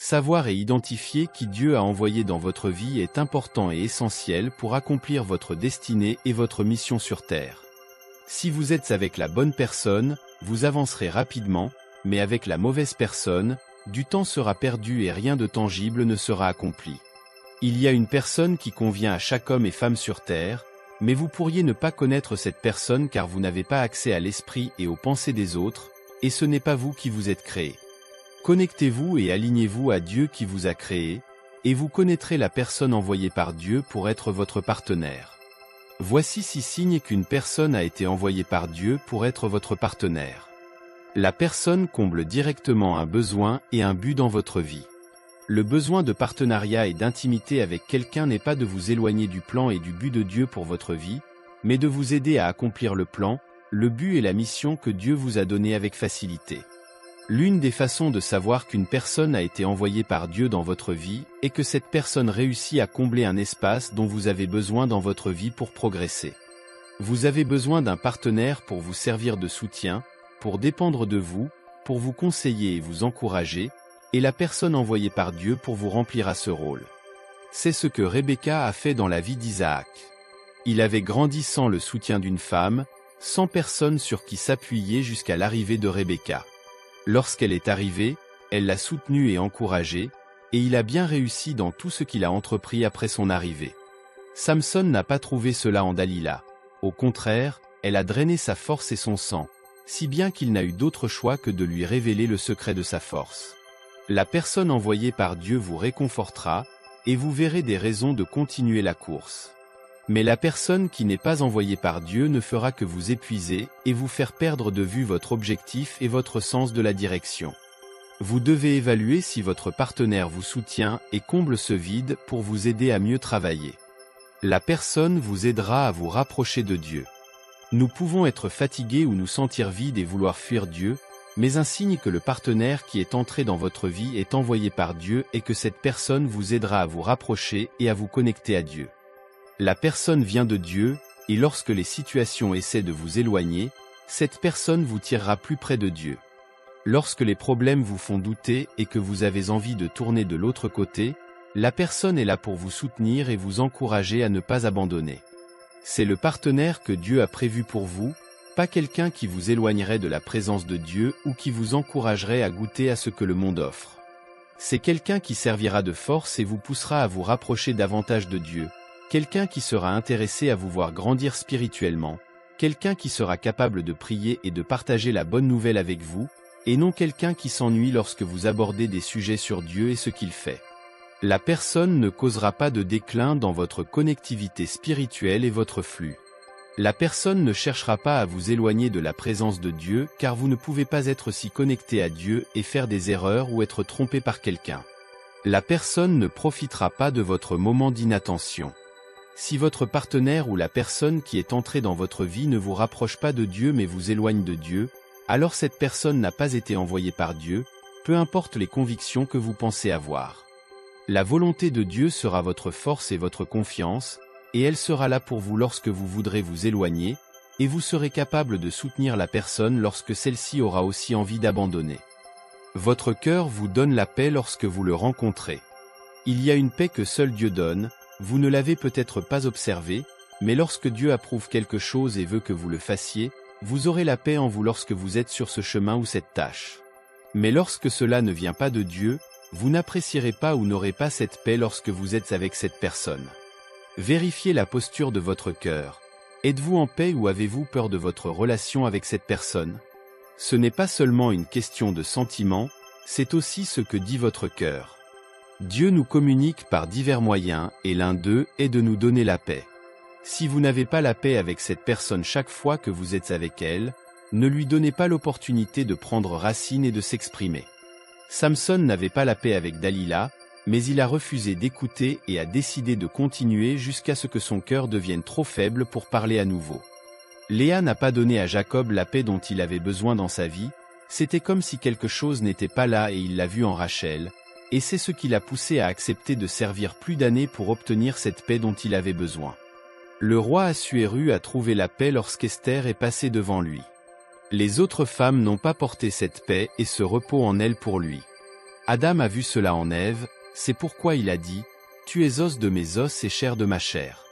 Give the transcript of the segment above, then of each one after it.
Savoir et identifier qui Dieu a envoyé dans votre vie est important et essentiel pour accomplir votre destinée et votre mission sur terre. Si vous êtes avec la bonne personne, vous avancerez rapidement, mais avec la mauvaise personne, du temps sera perdu et rien de tangible ne sera accompli. Il y a une personne qui convient à chaque homme et femme sur terre, mais vous pourriez ne pas connaître cette personne car vous n'avez pas accès à l'esprit et aux pensées des autres, et ce n'est pas vous qui vous êtes créé. Connectez-vous et alignez-vous à Dieu qui vous a créé, et vous connaîtrez la personne envoyée par Dieu pour être votre partenaire. Voici 6 signes qu'une personne a été envoyée par Dieu pour être votre partenaire. La personne comble directement un besoin et un but dans votre vie. Le besoin de partenariat et d'intimité avec quelqu'un n'est pas de vous éloigner du plan et du but de Dieu pour votre vie, mais de vous aider à accomplir le plan, le but et la mission que Dieu vous a donné avec facilité. L'une des façons de savoir qu'une personne a été envoyée par Dieu dans votre vie est que cette personne réussit à combler un espace dont vous avez besoin dans votre vie pour progresser. Vous avez besoin d'un partenaire pour vous servir de soutien, pour dépendre de vous, pour vous conseiller et vous encourager, et la personne envoyée par Dieu pour vous remplir à ce rôle. C'est ce que Rebecca a fait dans la vie d'Isaac. Il avait grandi sans le soutien d'une femme, sans personne sur qui s'appuyer jusqu'à l'arrivée de Rebecca. Lorsqu'elle est arrivée, elle l'a soutenu et encouragé, et il a bien réussi dans tout ce qu'il a entrepris après son arrivée. Samson n'a pas trouvé cela en Dalila. Au contraire, elle a drainé sa force et son sang, si bien qu'il n'a eu d'autre choix que de lui révéler le secret de sa force. La personne envoyée par Dieu vous réconfortera, et vous verrez des raisons de continuer la course. Mais la personne qui n'est pas envoyée par Dieu ne fera que vous épuiser et vous faire perdre de vue votre objectif et votre sens de la direction. Vous devez évaluer si votre partenaire vous soutient et comble ce vide pour vous aider à mieux travailler. La personne vous aidera à vous rapprocher de Dieu. Nous pouvons être fatigués ou nous sentir vides et vouloir fuir Dieu, mais un signe que le partenaire qui est entré dans votre vie est envoyé par Dieu est que cette personne vous aidera à vous rapprocher et à vous connecter à Dieu. La personne vient de Dieu, et lorsque les situations essaient de vous éloigner, cette personne vous tirera plus près de Dieu. Lorsque les problèmes vous font douter et que vous avez envie de tourner de l'autre côté, la personne est là pour vous soutenir et vous encourager à ne pas abandonner. C'est le partenaire que Dieu a prévu pour vous, pas quelqu'un qui vous éloignerait de la présence de Dieu ou qui vous encouragerait à goûter à ce que le monde offre. C'est quelqu'un qui servira de force et vous poussera à vous rapprocher davantage de Dieu, quelqu'un qui sera intéressé à vous voir grandir spirituellement, quelqu'un qui sera capable de prier et de partager la bonne nouvelle avec vous, et non quelqu'un qui s'ennuie lorsque vous abordez des sujets sur Dieu et ce qu'il fait. La personne ne causera pas de déclin dans votre connectivité spirituelle et votre flux. La personne ne cherchera pas à vous éloigner de la présence de Dieu car vous ne pouvez pas être si connecté à Dieu et faire des erreurs ou être trompé par quelqu'un. La personne ne profitera pas de votre moment d'inattention. Si votre partenaire ou la personne qui est entrée dans votre vie ne vous rapproche pas de Dieu mais vous éloigne de Dieu, alors cette personne n'a pas été envoyée par Dieu, peu importe les convictions que vous pensez avoir. La volonté de Dieu sera votre force et votre confiance, et elle sera là pour vous lorsque vous voudrez vous éloigner, et vous serez capable de soutenir la personne lorsque celle-ci aura aussi envie d'abandonner. Votre cœur vous donne la paix lorsque vous le rencontrez. Il y a une paix que seul Dieu donne, vous ne l'avez peut-être pas observée, mais lorsque Dieu approuve quelque chose et veut que vous le fassiez, vous aurez la paix en vous lorsque vous êtes sur ce chemin ou cette tâche. Mais lorsque cela ne vient pas de Dieu, vous n'apprécierez pas ou n'aurez pas cette paix lorsque vous êtes avec cette personne. Vérifiez la posture de votre cœur. Êtes-vous en paix ou avez-vous peur de votre relation avec cette personne? Ce n'est pas seulement une question de sentiment, c'est aussi ce que dit votre cœur. Dieu nous communique par divers moyens et l'un d'eux est de nous donner la paix. Si vous n'avez pas la paix avec cette personne chaque fois que vous êtes avec elle, ne lui donnez pas l'opportunité de prendre racine et de s'exprimer. Samson n'avait pas la paix avec Dalila, mais il a refusé d'écouter et a décidé de continuer jusqu'à ce que son cœur devienne trop faible pour parler à nouveau. Léa n'a pas donné à Jacob la paix dont il avait besoin dans sa vie, c'était comme si quelque chose n'était pas là et il l'a vu en Rachel, et c'est ce qui l'a poussé à accepter de servir plus d'années pour obtenir cette paix dont il avait besoin. Le roi Assuéru a trouvé la paix lorsqu'Esther est passée devant lui. Les autres femmes n'ont pas porté cette paix et ce repos en elle pour lui. Adam a vu cela en Ève, c'est pourquoi il a dit, « Tu es os de mes os et chair de ma chair ».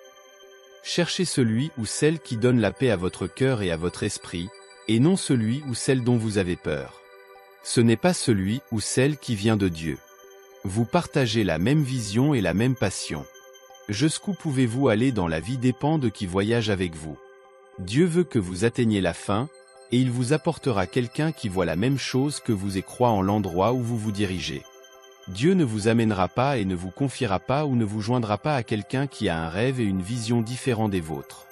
Cherchez celui ou celle qui donne la paix à votre cœur et à votre esprit, et non celui ou celle dont vous avez peur. Ce n'est pas celui ou celle qui vient de Dieu. Vous partagez la même vision et la même passion. Jusqu'où pouvez-vous aller dans la vie dépend de qui voyage avec vous. Dieu veut que vous atteigniez la fin, et il vous apportera quelqu'un qui voit la même chose que vous et croit en l'endroit où vous vous dirigez. Dieu ne vous amènera pas et ne vous confiera pas ou ne vous joindra pas à quelqu'un qui a un rêve et une vision différents des vôtres.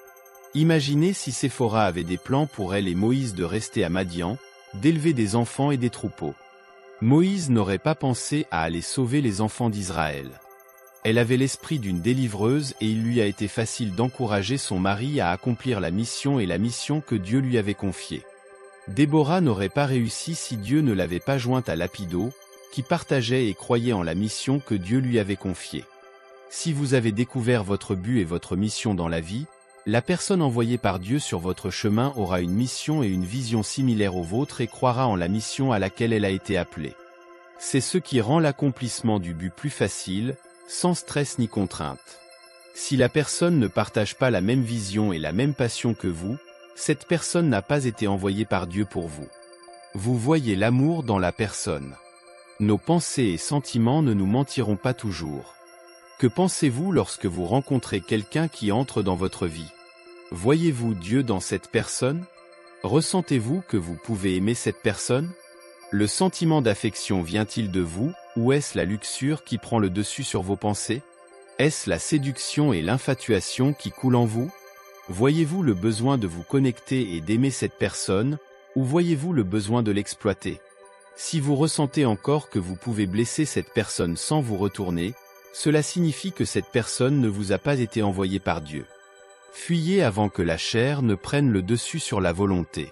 Imaginez si Séphora avait des plans pour elle et Moïse de rester à Madian, d'élever des enfants et des troupeaux. Moïse n'aurait pas pensé à aller sauver les enfants d'Israël. Elle avait l'esprit d'une délivreuse et il lui a été facile d'encourager son mari à accomplir la mission et la mission que Dieu lui avait confiée. Déborah n'aurait pas réussi si Dieu ne l'avait pas jointe à Lapido, qui partageait et croyait en la mission que Dieu lui avait confiée. Si vous avez découvert votre but et votre mission dans la vie, la personne envoyée par Dieu sur votre chemin aura une mission et une vision similaires aux vôtres et croira en la mission à laquelle elle a été appelée. C'est ce qui rend l'accomplissement du but plus facile, sans stress ni contrainte. Si la personne ne partage pas la même vision et la même passion que vous, cette personne n'a pas été envoyée par Dieu pour vous. Vous voyez l'amour dans la personne. Nos pensées et sentiments ne nous mentiront pas toujours. Que pensez-vous lorsque vous rencontrez quelqu'un qui entre dans votre vie? Voyez-vous Dieu dans cette personne? Ressentez-vous que vous pouvez aimer cette personne? Le sentiment d'affection vient-il de vous, ou est-ce la luxure qui prend le dessus sur vos pensées? Est-ce la séduction et l'infatuation qui coulent en vous? Voyez-vous le besoin de vous connecter et d'aimer cette personne, ou voyez-vous le besoin de l'exploiter? Si vous ressentez encore que vous pouvez blesser cette personne sans vous retourner, cela signifie que cette personne ne vous a pas été envoyée par Dieu. Fuyez avant que la chair ne prenne le dessus sur la volonté.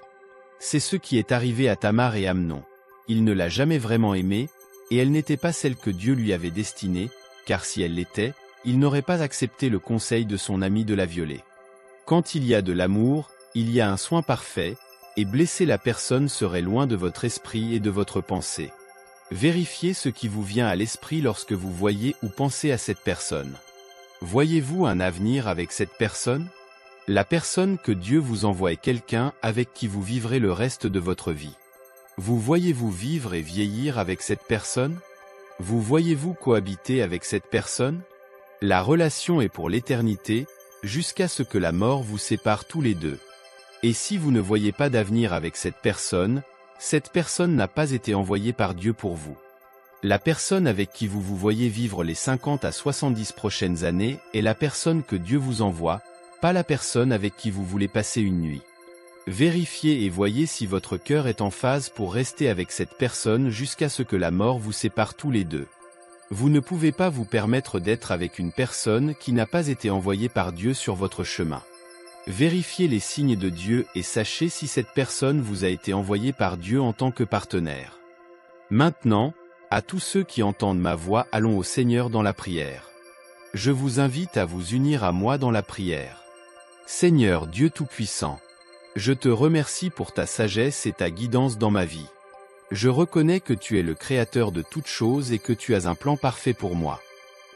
C'est ce qui est arrivé à Tamar et Amnon. Il ne l'a jamais vraiment aimée, et elle n'était pas celle que Dieu lui avait destinée, car si elle l'était, il n'aurait pas accepté le conseil de son ami de la violer. Quand il y a de l'amour, il y a un soin parfait, et blesser la personne serait loin de votre esprit et de votre pensée. Vérifiez ce qui vous vient à l'esprit lorsque vous voyez ou pensez à cette personne. Voyez-vous un avenir avec cette personne? La personne que Dieu vous envoie est quelqu'un avec qui vous vivrez le reste de votre vie. Vous voyez-vous vivre et vieillir avec cette personne? Vous voyez-vous cohabiter avec cette personne? La relation est pour l'éternité, jusqu'à ce que la mort vous sépare tous les deux. Et si vous ne voyez pas d'avenir avec cette personne n'a pas été envoyée par Dieu pour vous. La personne avec qui vous vous voyez vivre les 50 à 70 prochaines années est la personne que Dieu vous envoie, pas la personne avec qui vous voulez passer une nuit. Vérifiez et voyez si votre cœur est en phase pour rester avec cette personne jusqu'à ce que la mort vous sépare tous les deux. Vous ne pouvez pas vous permettre d'être avec une personne qui n'a pas été envoyée par Dieu sur votre chemin. Vérifiez les signes de Dieu et sachez si cette personne vous a été envoyée par Dieu en tant que partenaire. Maintenant, à tous ceux qui entendent ma voix, allons au Seigneur dans la prière. Je vous invite à vous unir à moi dans la prière. Seigneur Dieu Tout-Puissant, je te remercie pour ta sagesse et ta guidance dans ma vie. Je reconnais que tu es le Créateur de toutes choses et que tu as un plan parfait pour moi.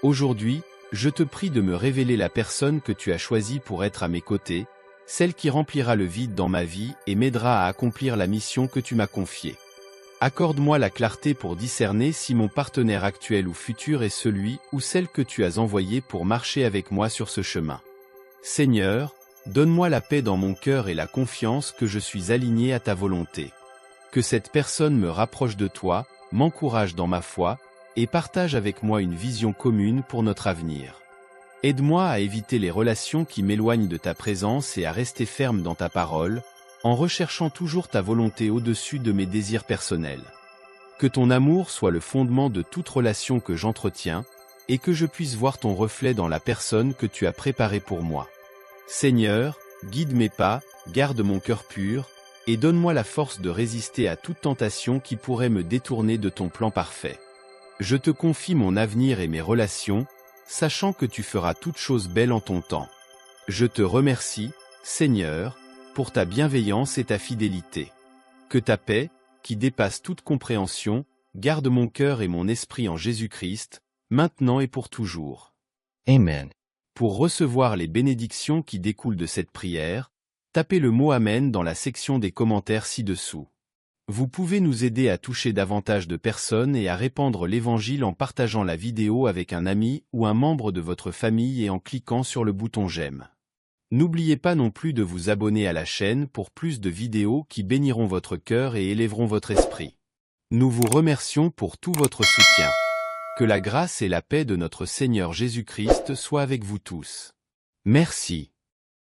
Aujourd'hui, je te prie de me révéler la personne que tu as choisie pour être à mes côtés, celle qui remplira le vide dans ma vie et m'aidera à accomplir la mission que tu m'as confiée. Accorde-moi la clarté pour discerner si mon partenaire actuel ou futur est celui ou celle que tu as envoyé pour marcher avec moi sur ce chemin. Seigneur, donne-moi la paix dans mon cœur et la confiance que je suis aligné à ta volonté. Que cette personne me rapproche de toi, m'encourage dans ma foi, et partage avec moi une vision commune pour notre avenir. Aide-moi à éviter les relations qui m'éloignent de ta présence et à rester ferme dans ta parole, en recherchant toujours ta volonté au-dessus de mes désirs personnels. Que ton amour soit le fondement de toute relation que j'entretiens, et que je puisse voir ton reflet dans la personne que tu as préparée pour moi. Seigneur, guide mes pas, garde mon cœur pur, et donne-moi la force de résister à toute tentation qui pourrait me détourner de ton plan parfait. Je te confie mon avenir et mes relations, sachant que tu feras toutes choses belles en ton temps. Je te remercie, Seigneur, pour ta bienveillance et ta fidélité. Que ta paix, qui dépasse toute compréhension, garde mon cœur et mon esprit en Jésus-Christ, maintenant et pour toujours. Amen. Pour recevoir les bénédictions qui découlent de cette prière, tapez le mot Amen dans la section des commentaires ci-dessous. Vous pouvez nous aider à toucher davantage de personnes et à répandre l'Évangile en partageant la vidéo avec un ami ou un membre de votre famille et en cliquant sur le bouton j'aime. N'oubliez pas non plus de vous abonner à la chaîne pour plus de vidéos qui béniront votre cœur et élèveront votre esprit. Nous vous remercions pour tout votre soutien. Que la grâce et la paix de notre Seigneur Jésus-Christ soient avec vous tous. Merci.